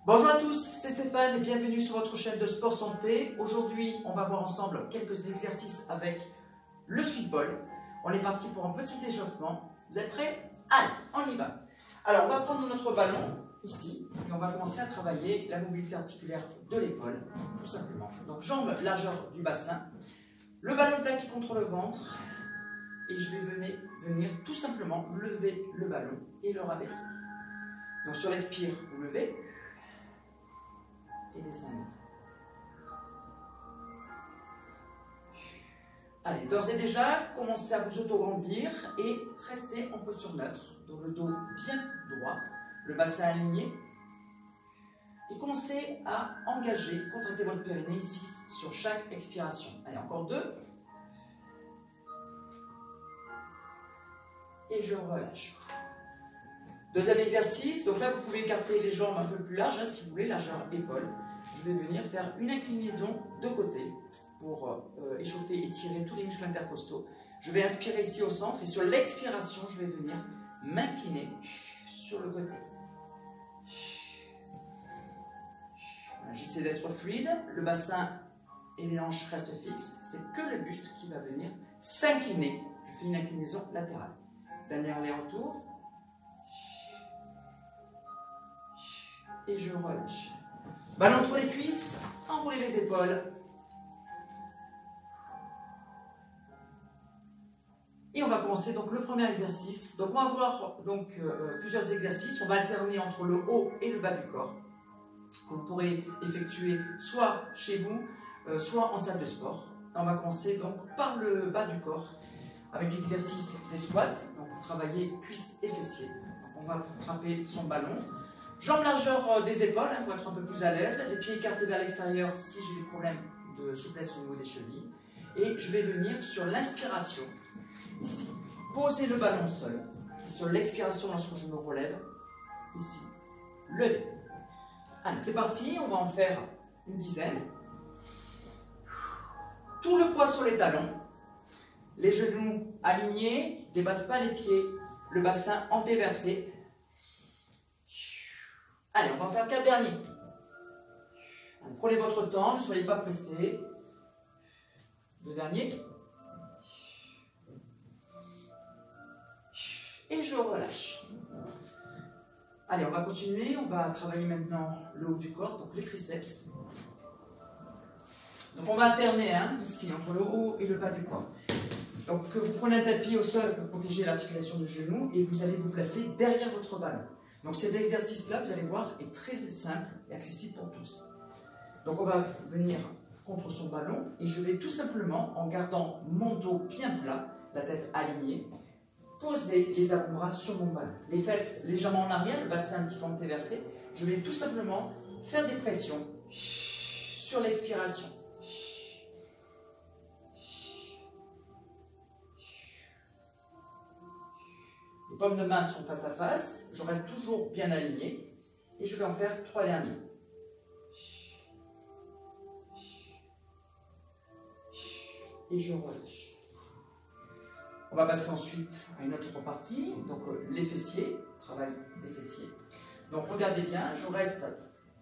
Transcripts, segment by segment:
Bonjour à tous, c'est Stéphane et bienvenue sur votre chaîne de Sport Santé. Aujourd'hui, on va voir ensemble quelques exercices avec le Swiss Ball. On est parti pour un petit échauffement. Vous êtes prêts? Allez, on y va. Alors, on va prendre notre ballon ici et on va commencer à travailler la mobilité articulaire de l'épaule, tout simplement. Donc, jambes largeur du bassin, le ballon plaqué contre le ventre et je vais venir tout simplement lever le ballon et le rabaisser. Donc, sur l'expire, vous levez et descendez. Allez, d'ores et déjà, commencez à vous auto-grandir et restez en posture neutre, donc le dos bien droit, le bassin aligné. Et commencez à engager, contracter votre périnée ici sur chaque expiration. Allez, encore deux. Et je relâche. Deuxième exercice, donc là vous pouvez écarter les jambes un peu plus larges, hein, si vous voulez, largeur épaule. Je vais venir faire une inclinaison de côté pour échauffer et étirer tous les muscles intercostaux. Je vais inspirer ici au centre et sur l'expiration, je vais venir m'incliner sur le côté. Voilà, j'essaie d'être fluide, le bassin et les hanches restent fixes, c'est que le buste qui va venir s'incliner. Je fais une inclinaison latérale. Dernier aller-retour. Et je relâche. Ballon entre les cuisses, enroulez les épaules. Et on va commencer donc le premier exercice. Donc on va avoir plusieurs exercices. On va alterner entre le haut et le bas du corps, que vous pourrez effectuer soit chez vous, soit en salle de sport. On va commencer donc par le bas du corps avec l'exercice des squats. Donc pour travailler cuisses et fessiers. Donc on va attraper son ballon. Jambes largeur des épaules, hein, pour être un peu plus à l'aise. Les pieds écartés vers l'extérieur si j'ai des problèmes de souplesse au niveau des chevilles. Et je vais venir sur l'inspiration, ici, poser le ballon au sol. Et sur l'expiration, lorsque je me relève, ici, lever. Allez, c'est parti, on va en faire une dizaine. Tout le poids sur les talons. Les genoux alignés, ne dépassent pas les pieds. Le bassin antéversé. Allez, on va faire 4 derniers. Allez, prenez votre temps, ne soyez pas pressés. 2 derniers. Et je relâche. Allez, on va continuer. On va travailler maintenant le haut du corps, donc les triceps. Donc on va alterner ici, entre le haut et le bas du corps. Donc vous prenez un tapis au sol pour protéger l'articulation du genou et vous allez vous placer derrière votre ballon. Donc cet exercice-là, vous allez voir, est très simple et accessible pour tous. Donc on va venir contre son ballon et je vais tout simplement, en gardant mon dos bien plat, la tête alignée, poser les avant-bras sur mon ballon. Les fesses légèrement en arrière, le bassin un petit peu antéversé. Je vais tout simplement faire des pressions sur l'expiration. Les paumes de main sont face à face, je reste toujours bien aligné et je vais en faire 3 derniers. Et je relâche. On va passer ensuite à une autre partie, donc les fessiers, travail des fessiers. Donc regardez bien, je reste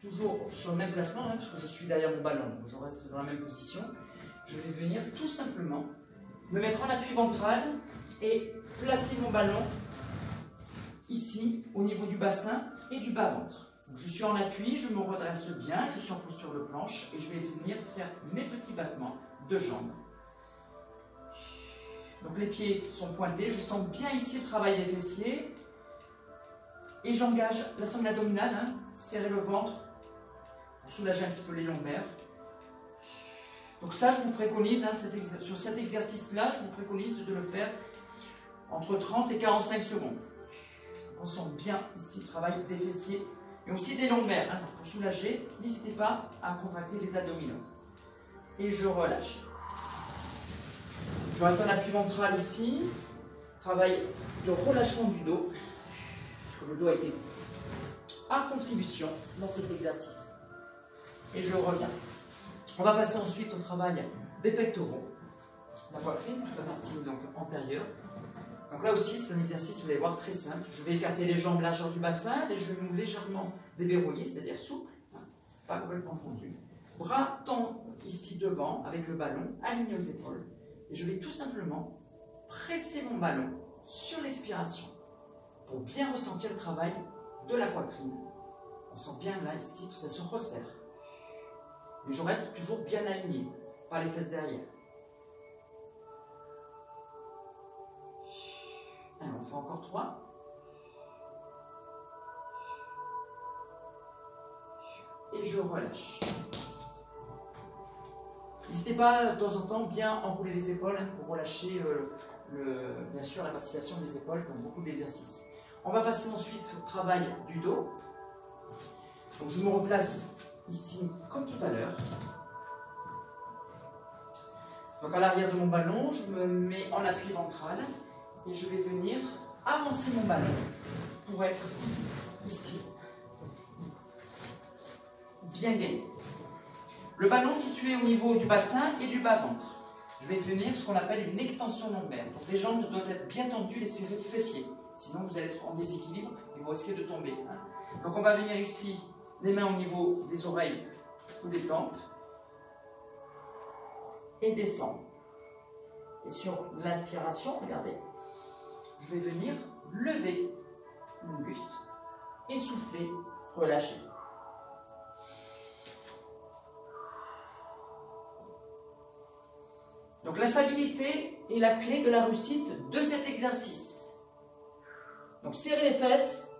toujours sur le même placement, parce que je suis derrière mon ballon, donc je reste dans la même position. Je vais venir tout simplement me mettre en appui ventral et placer mon ballon ici, au niveau du bassin et du bas-ventre. Je suis en appui, je me redresse bien, je suis en posture de planche et je vais venir faire mes petits battements de jambes. Donc les pieds sont pointés, je sens bien ici le travail des fessiers et j'engage la sangle abdominale, serrer le ventre, soulager un petit peu les lombaires. Donc ça, je vous préconise, sur cet exercice-là, je vous préconise de le faire entre 30 et 45 secondes. On sent bien ici le travail des fessiers et aussi des lombaires. Pour soulager, n'hésitez pas à contracter les abdominaux. Et je relâche. Je reste en appui ventral ici. Travail de relâchement du dos. Parce que le dos a été à contribution dans cet exercice. Et je reviens. On va passer ensuite au travail des pectoraux. La poitrine, toute la partie donc antérieure. Donc là aussi, c'est un exercice, vous allez voir, très simple. Je vais écarter les jambes largeur du bassin, les genoux légèrement déverrouillés, c'est-à-dire souples, hein, pas complètement tendus. Bras tendus ici devant, avec le ballon, aligné aux épaules. Et je vais tout simplement presser mon ballon sur l'expiration pour bien ressentir le travail de la poitrine. On sent bien là, ici, que ça se resserre. Mais je reste toujours bien aligné, pas les fesses derrière. Alors, on fait encore 3. Et je relâche. N'hésitez pas de temps en temps bien enrouler les épaules pour relâcher bien sûr la participation des épaules comme beaucoup d'exercices. On va passer ensuite au travail du dos. Donc je me replace ici comme tout à l'heure. Donc à l'arrière de mon ballon, je me mets en appui ventral et je vais venir avancer mon ballon pour être ici bien gainé. Le ballon situé au niveau du bassin et du bas-ventre. Je vais venir ce qu'on appelle une extension lombaire. Donc les jambes doivent être bien tendues, les serrés fessiers. Sinon vous allez être en déséquilibre et vous risquez de tomber. Donc on va venir ici, les mains au niveau des oreilles ou des tempes. Et descendre. Et sur l'inspiration, regardez, je vais venir lever mon buste et souffler, relâcher. Donc la stabilité est la clé de la réussite de cet exercice. Donc serrez les fesses.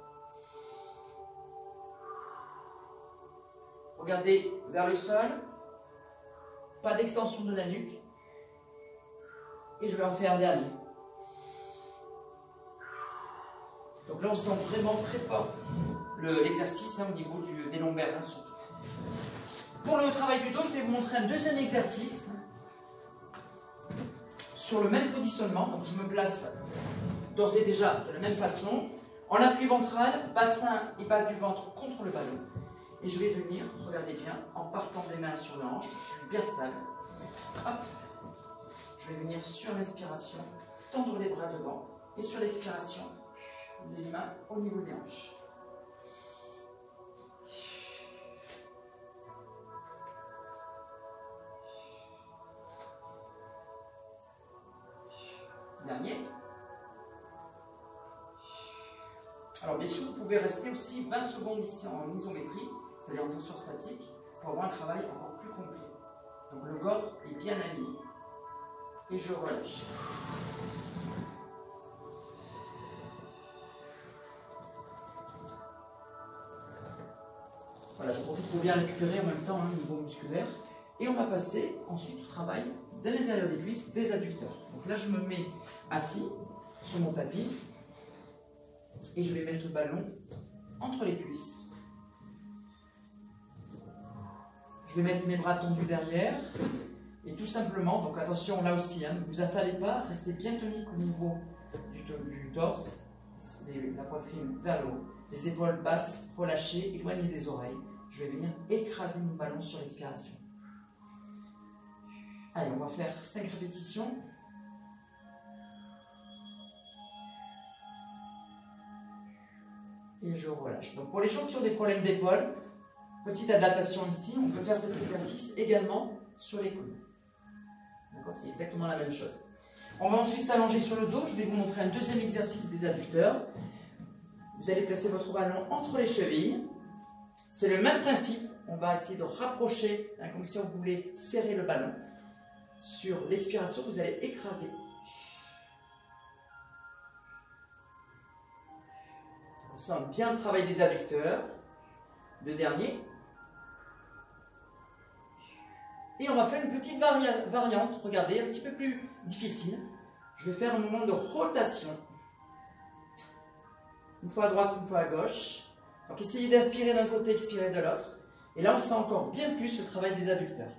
Regardez vers le sol. Pas d'extension de la nuque. Et je vais en faire un dernier. Donc là on sent vraiment très fort l'exercice au niveau des lombaires surtout. Pour le travail du dos, je vais vous montrer un deuxième exercice. Sur le même positionnement, donc je me place d'ores et déjà de la même façon, en appui ventral, bassin et bas du ventre contre le ballon. Et je vais venir, regardez bien, en partant des mains sur les hanches, je suis bien stable. Hop. Je vais venir sur l'inspiration, tendre les bras devant, et sur l'expiration, les mains au niveau des hanches. Dernier. Alors bien sûr, vous pouvez rester aussi 20 secondes ici en isométrie, c'est-à-dire en posture statique, pour avoir un travail encore plus complet. Donc le corps est bien aligné. Et je relâche. Voilà, je profite pour bien récupérer en même temps au niveau musculaire. Et on va passer ensuite au travail de l'intérieur des cuisses, des adducteurs. Donc là, je me mets assis sur mon tapis et je vais mettre le ballon entre les cuisses. Je vais mettre mes bras tendus derrière et tout simplement, donc attention là aussi, ne vous affalez pas, restez bien tonique au niveau du torse, la poitrine vers le haut, les épaules basses, relâchées, éloignées des oreilles. Je vais venir écraser mon ballon sur l'expiration. Allez, on va faire 5 répétitions. Et je relâche. Donc pour les gens qui ont des problèmes d'épaule, petite adaptation ici, on peut faire cet exercice également sur les coudes. D'accord, c'est exactement la même chose. On va ensuite s'allonger sur le dos. Je vais vous montrer un deuxième exercice des adducteurs. Vous allez placer votre ballon entre les chevilles. C'est le même principe. On va essayer de rapprocher, comme si on voulait serrer le ballon. Sur l'expiration, vous allez écraser. On sent bien le travail des adducteurs. Le dernier. Et on va faire une petite variante, regardez, un petit peu plus difficile. Je vais faire un moment de rotation. Une fois à droite, une fois à gauche. Donc essayez d'inspirer d'un côté, expirer de l'autre. Et là, on sent encore bien plus le travail des adducteurs.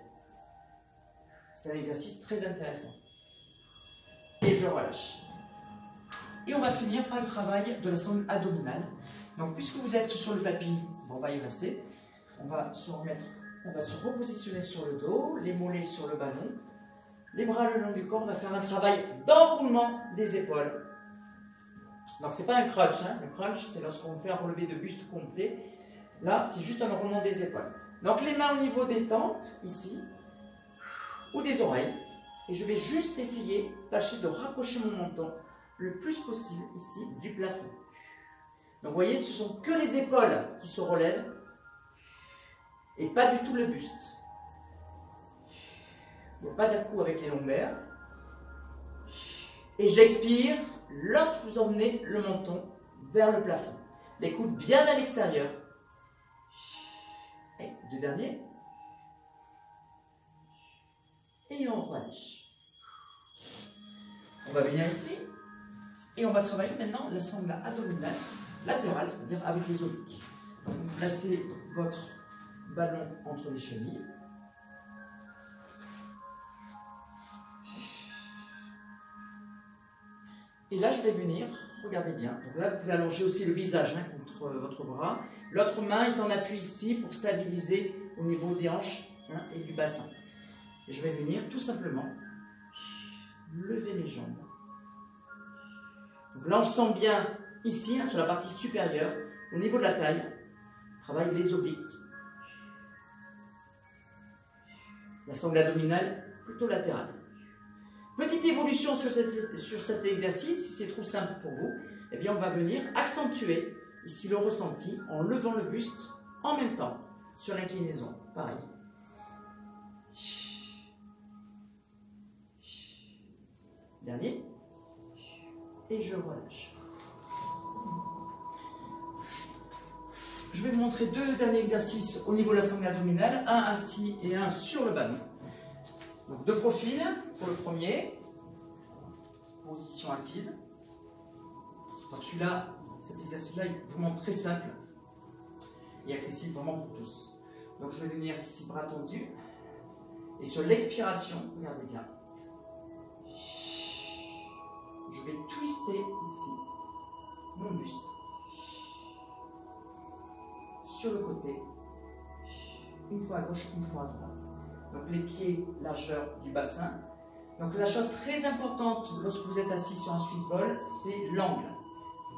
C'est un exercice très intéressant. Et je relâche. Et on va finir par le travail de la sonde abdominale. Donc, puisque vous êtes sur le tapis, on va y rester. On va se remettre, on va se repositionner sur le dos, les mollets sur le ballon, les bras le long du corps. On va faire un travail d'enroulement des épaules. Donc c'est pas un crunch, hein. Le crunch c'est lorsqu'on fait un relevé de buste complet. Là c'est juste un enroulement des épaules. Donc les mains au niveau des tempes, ici, ou des oreilles. Et je vais juste essayer, tâcher de rapprocher mon menton le plus possible ici du plafond. Donc vous voyez, ce sont que les épaules qui se relèvent et pas du tout le buste. Il n'y a pas d'à-coup avec les lombaires. Et j'expire lorsque vous emmenez le menton vers le plafond. Les coudes bien à l'extérieur. Et deux derniers. Et on relâche. On va venir ici. Et on va travailler maintenant la sangle abdominale latérale, c'est-à-dire avec les obliques. Donc vous placez votre ballon entre les chevilles. Et là, je vais venir, regardez bien. Donc là, vous pouvez allonger aussi le visage hein, contre votre bras. L'autre main est en appui ici pour stabiliser au niveau des hanches hein, et du bassin. Et je vais venir tout simplement lever mes jambes. Donc là, on sent bien ici, hein, sur la partie supérieure, au niveau de la taille, on travaille les obliques. La sangle abdominale plutôt latérale. Petite évolution sur cet exercice, si c'est trop simple pour vous, eh bien on va venir accentuer ici le ressenti en levant le buste en même temps sur l'inclinaison. Pareil. Dernier. Et je relâche. Je vais vous montrer deux derniers exercices au niveau de la sangle abdominale, un assis et un sur le ballon. Donc de profil pour le premier, position assise. Donc celui-là, cet exercice-là, il est vraiment très simple et accessible vraiment pour tous. Donc je vais venir ici bras tendus et sur l'expiration, regardez bien, je vais twister ici mon buste sur le côté, une fois à gauche, une fois à droite. Donc les pieds, largeur du bassin. Donc la chose très importante lorsque vous êtes assis sur un Swiss ball, c'est l'angle.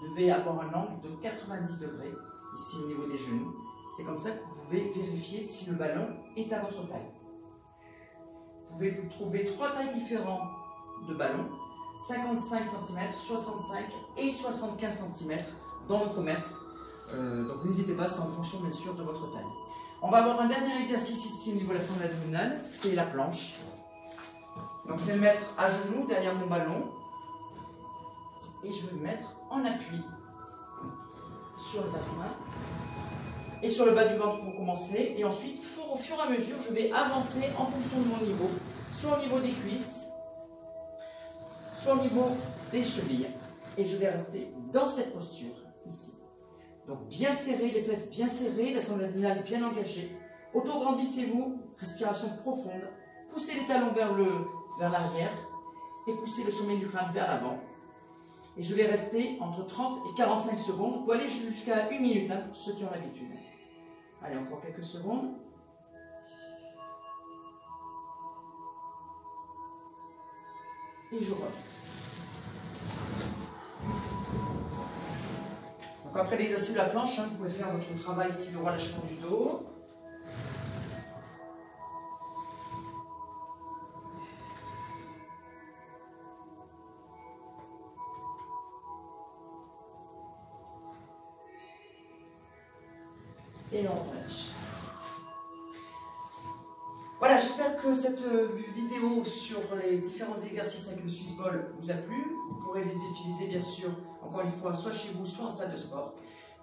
Vous devez avoir un angle de 90 degrés, ici au niveau des genoux. C'est comme ça que vous pouvez vérifier si le ballon est à votre taille. Vous pouvez trouver trois tailles différentes de ballons, 55 cm, 65 et 75 cm dans le commerce. Donc n'hésitez pas, c'est en fonction bien sûr de votre taille. On va avoir un dernier exercice ici au niveau de la sangle abdominale, c'est la planche. Donc je vais me mettre à genoux derrière mon ballon et je vais me mettre en appui sur le bassin et sur le bas du ventre pour commencer. Et ensuite, au fur et à mesure, je vais avancer en fonction de mon niveau, soit au niveau des cuisses, soit au niveau des chevilles. Et je vais rester dans cette posture ici. Donc bien serré, les fesses bien serrées, la sangle abdominale bien engagée. Auto-grandissez-vous, respiration profonde. Poussez les talons vers l'arrière et poussez le sommet du crâne vers l'avant. Et je vais rester entre 30 et 45 secondes. Vous pouvez aller jusqu'à 1 minute hein, pour ceux qui ont l'habitude. Allez, encore quelques secondes. Et je relâche. Donc après l'exercice de la planche, hein, vous pouvez faire votre travail ici, le relâchement du dos. Et on relâche. Voilà, j'espère que cette vidéo sur les différents exercices avec le Swiss ball vous a plu. Vous pourrez les utiliser bien sûr, encore une fois, soit chez vous, soit en salle de sport.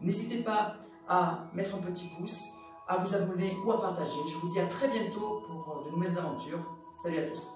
N'hésitez pas à mettre un petit pouce, à vous abonner ou à partager. Je vous dis à très bientôt pour de nouvelles aventures. Salut à tous.